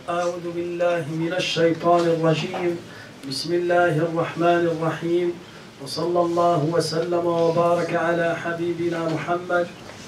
أعوذ بالله من الشيطان الرجيم. بسم الله الرحمن الرحيم. وصلى الله وسلم وبارك على حبيبنا محمد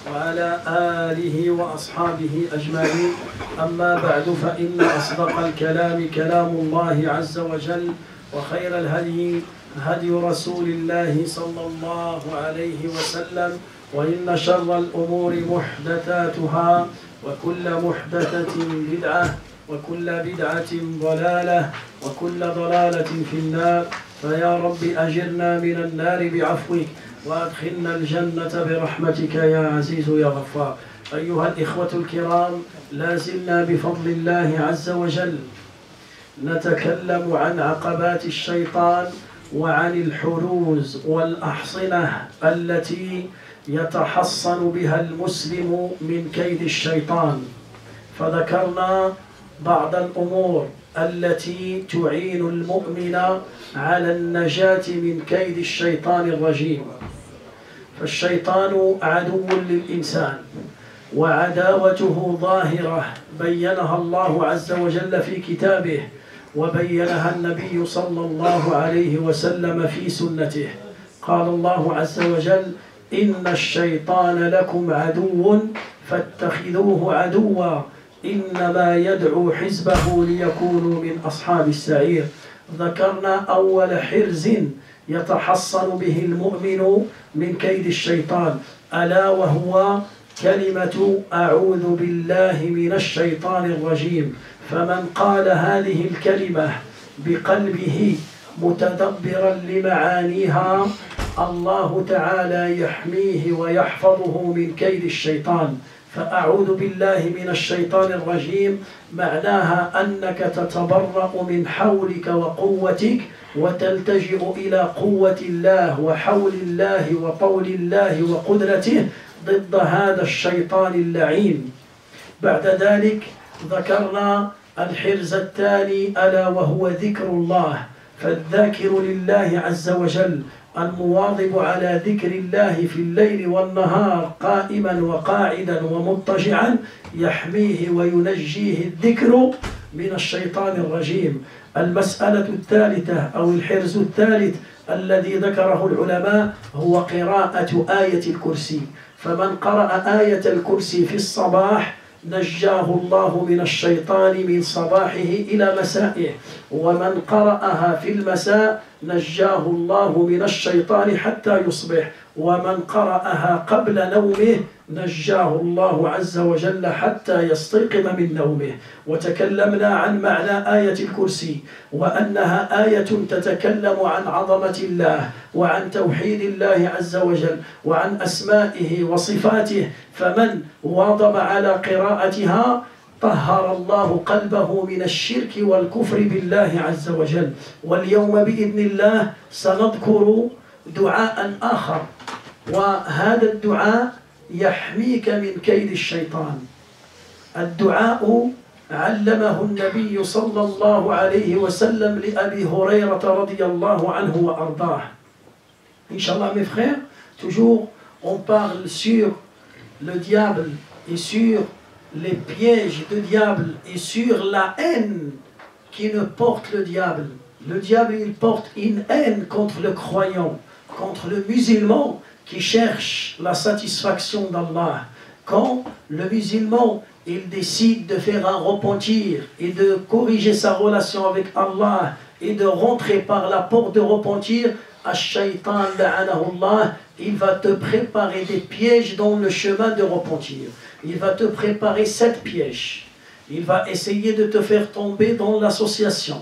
وعلى آله وأصحابه أجمعين. أما بعد فإن أصدق الكلام كلام الله عز وجل، وخير الهدي هدي رسول الله صلى الله عليه وسلم، وإن شر الأمور محدثاتها، وكل محدثة بدعة، وكل بدعة ضلالة، وكل ضلالة في النار. فيا رب أجرنا من النار بعفوك، وأدخلنا الجنة برحمتك يا عزيز يا غفار. أيها الإخوة الكرام، لا زلنا بفضل الله عز وجل نتكلم عن عقبات الشيطان وعن الحروز والأحصنة التي يتحصن بها المسلم من كيد الشيطان. فذكرنا بعض الأمور التي تعين المؤمن على النجاة من كيد الشيطان الرجيم. فالشيطان عدو للإنسان، وعداوته ظاهرة بينها الله عز وجل في كتابه، وبينها النبي صلى الله عليه وسلم في سنته. قال الله عز وجل: إن الشيطان لكم عدو فاتخذوه عدوا إنما يدعو حزبه ليكونوا من أصحاب السعير. ذكرنا أول حرز يتحصن به المؤمن من كيد الشيطان، ألا وهو كلمة أعوذ بالله من الشيطان الرجيم. فمن قال هذه الكلمة بقلبه متدبرا لمعانيها، الله تعالى يحميه ويحفظه من كيد الشيطان. فأعوذ بالله من الشيطان الرجيم معناها أنك تتبرأ من حولك وقوتك، وتلتجئ إلى قوة الله وحول الله وطول الله وقدرته ضد هذا الشيطان اللعين. بعد ذلك ذكرنا الحرز التالي، ألا وهو ذكر الله. فالذاكر لله عز وجل المواظب على ذكر الله في الليل والنهار قائما وقاعدا ومضطجعا يحميه وينجيه الذكر من الشيطان الرجيم. المسألة الثالثة أو الحرز الثالث الذي ذكره العلماء هو قراءة آية الكرسي. فمن قرأ آية الكرسي في الصباح نجاه الله من الشيطان من صباحه إلى مسائه، ومن قرأها في المساء نجاه الله من الشيطان حتى يصبح، ومن قرأها قبل نومه نجاه الله عز وجل حتى يستيقظ من نومه. وتكلمنا عن معنى آية الكرسي، وأنها آية تتكلم عن عظمة الله وعن توحيد الله عز وجل وعن أسمائه وصفاته. فمن واظب على قراءتها طهر الله قلبه من الشرك والكفر بالله عز وجل. واليوم بإذن الله سنذكر دعاء آخر، وهذا الدعاء يحميك من كيد الشيطان. الدعاء علمه النبي صلى الله عليه وسلم لأبي هريرة رضي الله عنه وأرضاه. Inch'Allah mes frères, toujours on parle sur le diable et sur les pièges du diable et sur la haine qui ne porte le diable. Le diable, il porte une haine contre le croyant, contre le musulman qui cherche la satisfaction d'Allah. Quand le musulman il décide de faire un repentir et de corriger sa relation avec Allah et de rentrer par la porte de repentir, Ash-Shaytan la'anahullah, il va te préparer des pièges dans le chemin de repentir. Il va te préparer 7 pièges. Il va essayer de te faire tomber dans l'association,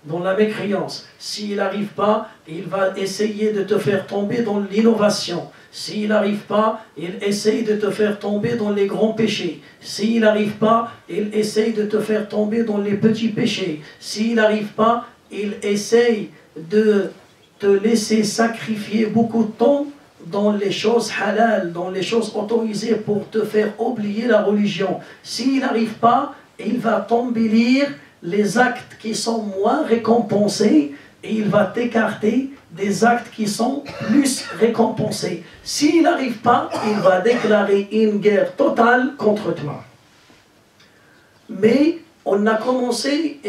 dans la mécréance. S'il n'arrive pas, il va essayer de te faire tomber dans l'innovation. S'il n'arrive pas, il essaye de te faire tomber dans les grands péchés. S'il n'arrive pas, il essaye de te faire tomber dans les petits péchés. S'il n'arrive pas, il essaye de te laisser sacrifier beaucoup de temps dans les choses halal, dans les choses autorisées pour te faire oublier la religion. S'il n'arrive pas, il va t'embellir les actes qui sont moins récompensés et il va t'écarter des actes qui sont plus récompensés. S'il n'arrive pas, il va déclarer une guerre totale contre toi. Mais on a commencé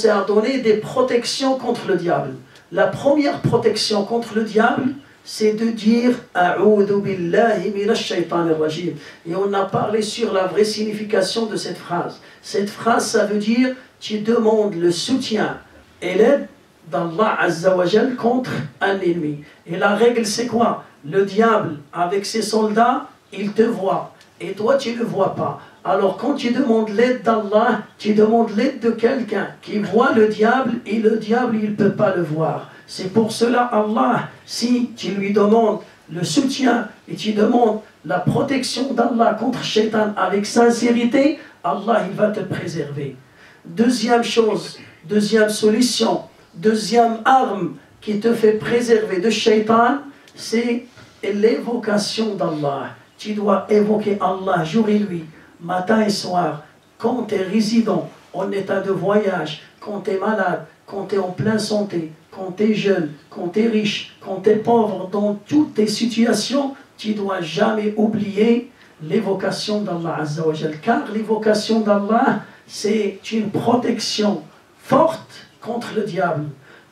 à donner des protections contre le diable. La première protection contre le diable, c'est de dire A'udhu billahi minash shaytanir rajim. Et on a parlé sur la vraie signification de cette phrase. Cette phrase, ça veut dire tu demandes le soutien et l'aide d'Allah Azza wa Jal contre un ennemi. Et la règle, c'est quoi? Le diable, avec ses soldats, il te voit. Et toi, tu ne le vois pas. Alors, quand tu demandes l'aide d'Allah, tu demandes l'aide de quelqu'un qui voit le diable, et le diable, il ne peut pas le voir. C'est pour cela, Allah, si tu lui demandes le soutien et tu demandes la protection d'Allah contre Shaitan avec sincérité, Allah, il va te préserver. Deuxième chose, deuxième solution, deuxième arme qui te fait préserver de Shaitan, c'est l'évocation d'Allah. Tu dois évoquer Allah jour et nuit, matin et soir, quand tu es résident, en état de voyage, quand tu es malade, quand tu es en pleine santé, quand tu es jeune, quand tu es riche, quand tu es pauvre, dans toutes tes situations, tu ne dois jamais oublier l'évocation d'Allah Azza wa Jal. Car l'évocation d'Allah, c'est une protection forte contre le diable.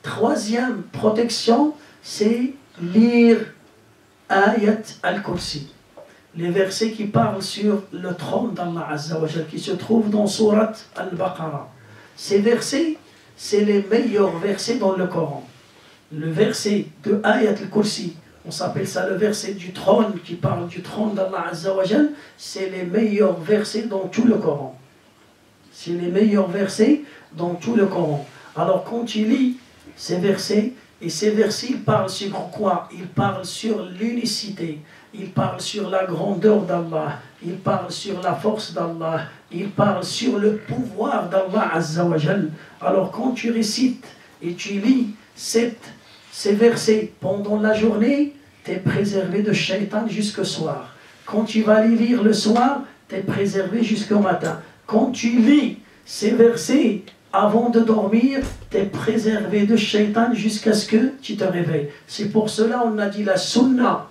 Troisième protection, c'est lire Ayat al-Kursi. Les versets qui parlent sur le trône d'Allah Azza wa Jal, qui se trouvent dans Surat al-Baqarah. Ces versets, c'est les meilleurs versets dans le Coran. Le verset de Ayat al-Kursi, on s'appelle ça le verset du trône, qui parle du trône d'Allah Azza wa Jal, c'est les meilleurs versets dans tout le Coran. C'est les meilleurs versets dans tout le Coran. Alors quand tu lis ces versets, et ces versets, ils parlent sur quoi? Ils parlent sur l'unicité, ils parlent sur la grandeur d'Allah, ils parlent sur la force d'Allah, ils parlent sur le pouvoir d'Allah Azza wa Jal. Alors quand tu récites et tu lis ces versets pendant la journée, tu es préservé de Shaitan jusqu'au soir. Quand tu vas les lire le soir, tu es préservé jusqu'au matin. Quand tu lis ces versets avant de dormir, tu es préservé de Shaitan jusqu'à ce que tu te réveilles. C'est pour cela on a dit la sunna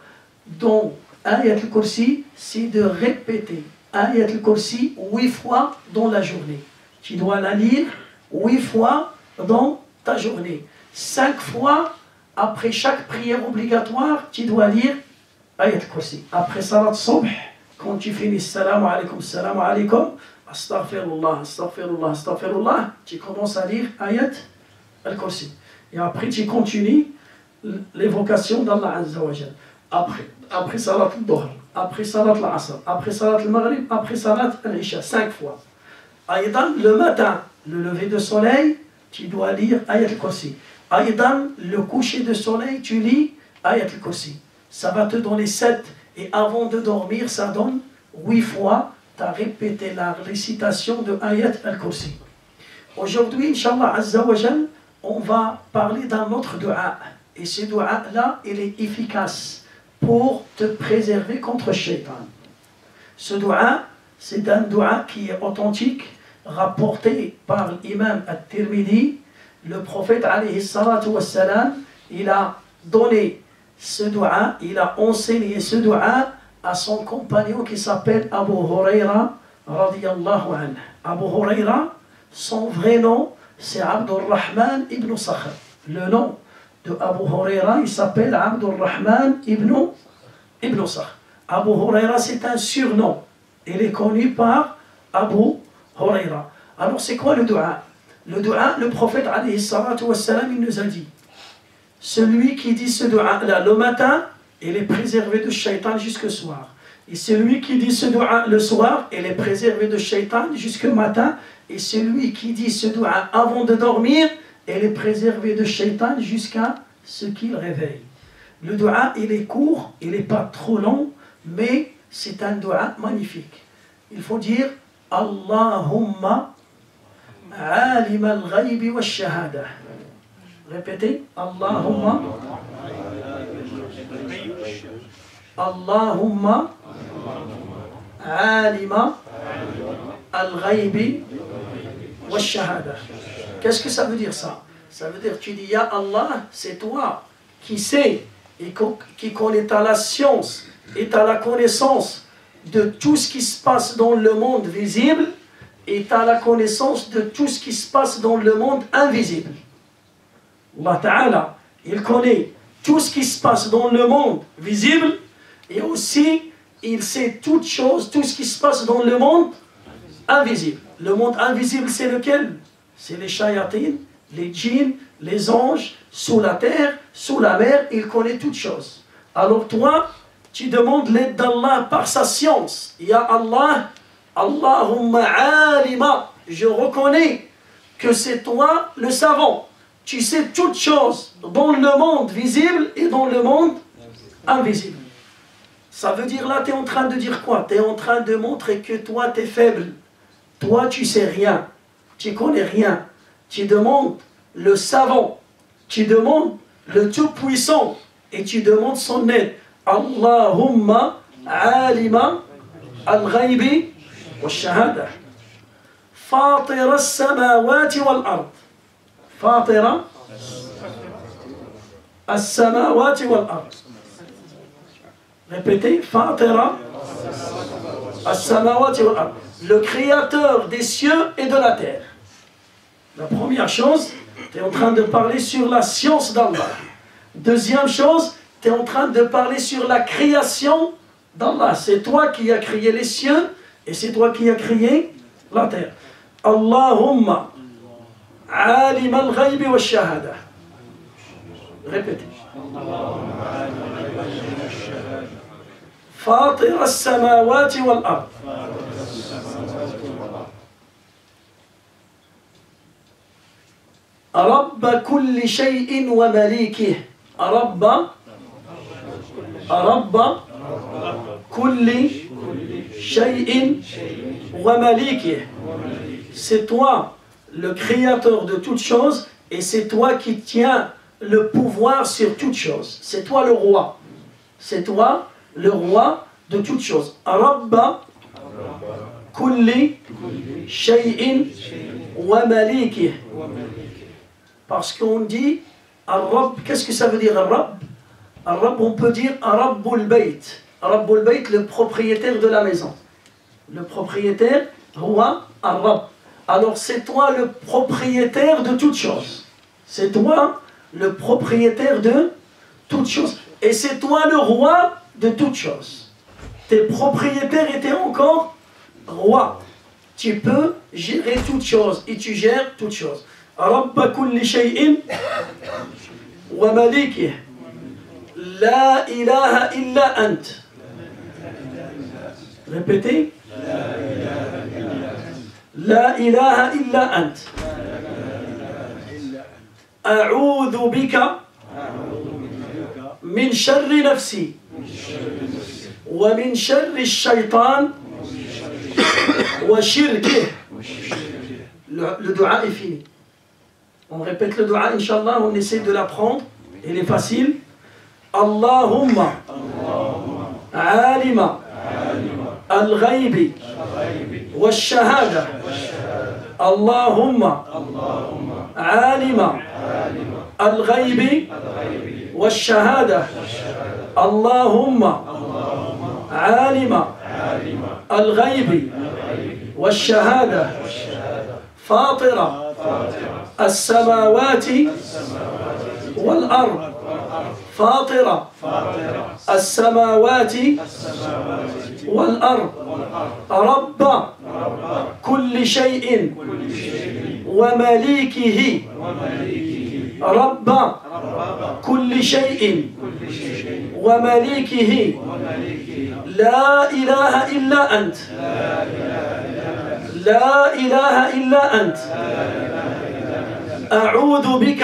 dans Ayat al-Kursi, c'est de répéter Ayat al-Kursi 8 fois dans la journée. Tu dois la lire 8 fois dans ta journée. 5 fois après chaque prière obligatoire, tu dois lire Ayat al-Kursi. Après Salat Subh, quand tu finis Salam alaikum, Astaghfirullah, astaghfirullah, astaghfirullah, tu commences à lire Ayat al-Kursi. Et après tu continues l'évocation d'Allah Azza wa Jal. Après Salat al-Dhuhr, après Salat al-Asr, après Salat al-Maghrib, après Salat al-Isha, 5 fois. Aïdan, le matin, le lever de soleil, tu dois lire Ayat al-Kursi. Aïdan, le coucher de soleil, tu lis Ayat al-Kursi. Ça va te donner 7. Et avant de dormir, ça donne 8 fois. Tu as répété la récitation de Ayat al-Kursi. Aujourd'hui, Inch'Allah Azza wa Jal, on va parler d'un autre dua. Et ce dua-là, il est efficace pour te préserver contre Shaitan. Ce dua, c'est un dua qui est authentique, rapporté par l'imam At-Tirmidhi. Le prophète, alayhi salatu wassalam, il a donné ce dua, il a enseigné ce dua à son compagnon qui s'appelle Abu Huraira radiyallahu anhu. Abu Huraira, son vrai nom, c'est Abdurrahman ibn Sakhr. Le nom de Abu Huraira, il s'appelle Abdurrahman ibn Sakhr. Abu Huraira, c'est un surnom. Il est connu par Abu Huraira. Alors, c'est quoi le dua? Le dua, le prophète, alayhi salatu wassalam, il nous a dit, celui qui dit ce dua-là le matin, il est préservé de Shaitan jusqu'au soir. Et celui qui dit ce dua le soir, il est préservé de Shaitan jusqu'au matin. Et celui qui dit ce dua avant de dormir, il est préservé de Shaitan jusqu'à ce qu'il réveille. Le dua, il est court, il n'est pas trop long, mais c'est un dua magnifique. Il faut dire Allahumma alim al-ghaybi wa shahada. Répétez Allahumma Allahumma alima al-ghaybi wa shahada. Qu'est-ce que ça veut dire ça? Ça veut dire tu dis Ya Allah, c'est toi qui sais et qui connais la science et la connaissance de tout ce qui se passe dans le monde visible et tu as la connaissance de tout ce qui se passe dans le monde invisible. Allah Ta'ala, il connaît tout ce qui se passe dans le monde visible et aussi il sait toutes choses, tout ce qui se passe dans le monde invisible. Le monde invisible, c'est lequel? C'est les shayatines, les djinns, les anges, sous la terre, sous la mer, il connaît toutes choses. Alors toi, tu demandes l'aide d'Allah par sa science. Ya Allah, Allahumma alima, je reconnais que c'est toi le savant. Tu sais toutes choses dans le monde visible et dans le monde invisible. Ça veut dire là, tu es en train de dire quoi? Tu es en train de montrer que toi, tu es faible. Toi, tu sais rien. Tu connais rien. Tu demandes le savant. Tu demandes le tout-puissant. Et tu demandes son aide. Allahumma alima al-ghaybi wa-shahada. Fatira as-samawati wal-ard. Fatira as-samawati wal-ard. Répétez. Fatira as-samawati wal-ard. Le créateur des cieux et de la terre. La première chose, tu es en train de parler sur la science d'Allah. Deuxième chose, tu es en train de parler sur la création d'Allah. C'est toi qui as créé les cieux et c'est toi qui as créé la terre. Allahumma alim al-ghaybi wa shahada. Répétez. Fatir as-samawati wal-ard. رب كل شيء ومليكه رب كل شيء ومليكه. C'est toi le créateur de toutes choses et c'est toi qui tiens le pouvoir sur toutes choses. C'est toi le roi. C'est toi le roi de toutes choses. رب كل شيء ومليكه. Parce qu'on dit, Ar-Rabb, qu'est-ce que ça veut dire Ar-Rabb? Ar-Rabb, on peut dire Ar-Rabbul Bayt. Ar-Rabbul Bayt, le propriétaire de la maison. Le propriétaire, roi, Ar-Rabb. Alors c'est toi le propriétaire de toutes choses. C'est toi le propriétaire de toutes choses. Et c'est toi le roi de toutes choses. T'es propriétaire et t'es encore roi. Tu peux gérer toutes choses et tu gères toutes choses. رب كل شيء ومليكه لا إله إلا أنت. Répétez. لا إله إلا أنت. أعوذ بك من شر نفسي ومن شر الشيطان وشركه. Le dua est fini. On répète le dua, Inch'Allah, on essaie de l'apprendre. Il est facile. Allahumma alima al-ghaybi wa shahada. Allahumma alima al-ghaybi wa shahada. Allahumma alima al-ghaybi wa shahada. Fatira السماوات والأرض. فاطرة السماوات والأرض. رب كل شيء ومليكه. رب كل شيء ومليكه لا إله إلا أنت. لا إله إلا أنت. أعوذ بك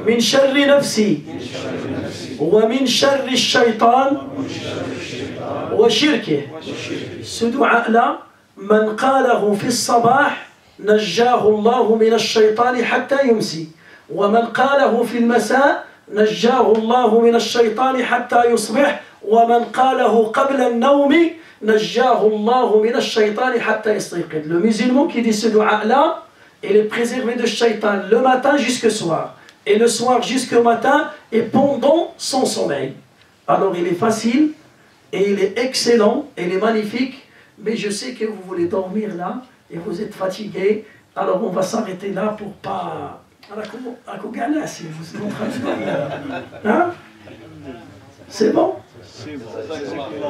من شر نفسي ومن شر الشيطان وشركه. Ce dua-là, من قاله في الصباح نجاه الله من الشيطان حتى يمسي ومن قاله في المساء نجاه الله من الشيطان حتى يصبح ومن قاله قبل النوم نجاه الله من الشيطان حتى يستيقظ. Le musulman qui dit ce dua-là, il est préservé de shaitan le matin jusqu'au soir et le soir jusqu'au matin et pendant son sommeil. Alors il est facile et il est excellent et il est magnifique mais je sais que vous voulez dormir là et vous êtes fatigués. Alors on va s'arrêter là pour pas... Hein? C'est bon?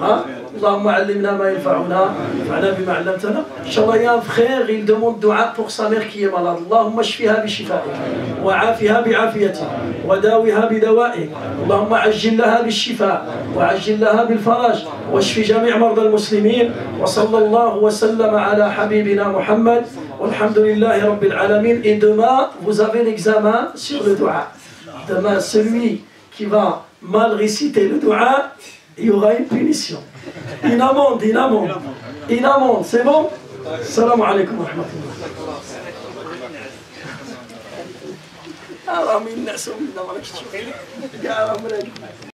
Hein? Allahumma allimna ma yanfa'una, wanfa'na bima 'allamtana. Inch'Allah, il y a un frère, il demande dua pour sa mère qui est malade. Allahumma shfiha bi shifa'ik, wa 'afiha bi 'afiyatik, wa dawiha bi dawa'ik. Allahumma ajjil laha bi shifa, wa ajjil laha bil faraj, wa shfi jami' marda al-muslimin. Wa sallallahu wa sallama ala habibina Muhammad. Walhamdulillahi rabbil alamin. Et demain, vous avez l'examen sur le dua. Demain, celui qui va mal réciter le dua, il y aura une punition. Une amende, une amende. Une amende, c'est bon? Salam alaikum wa rahmatullah.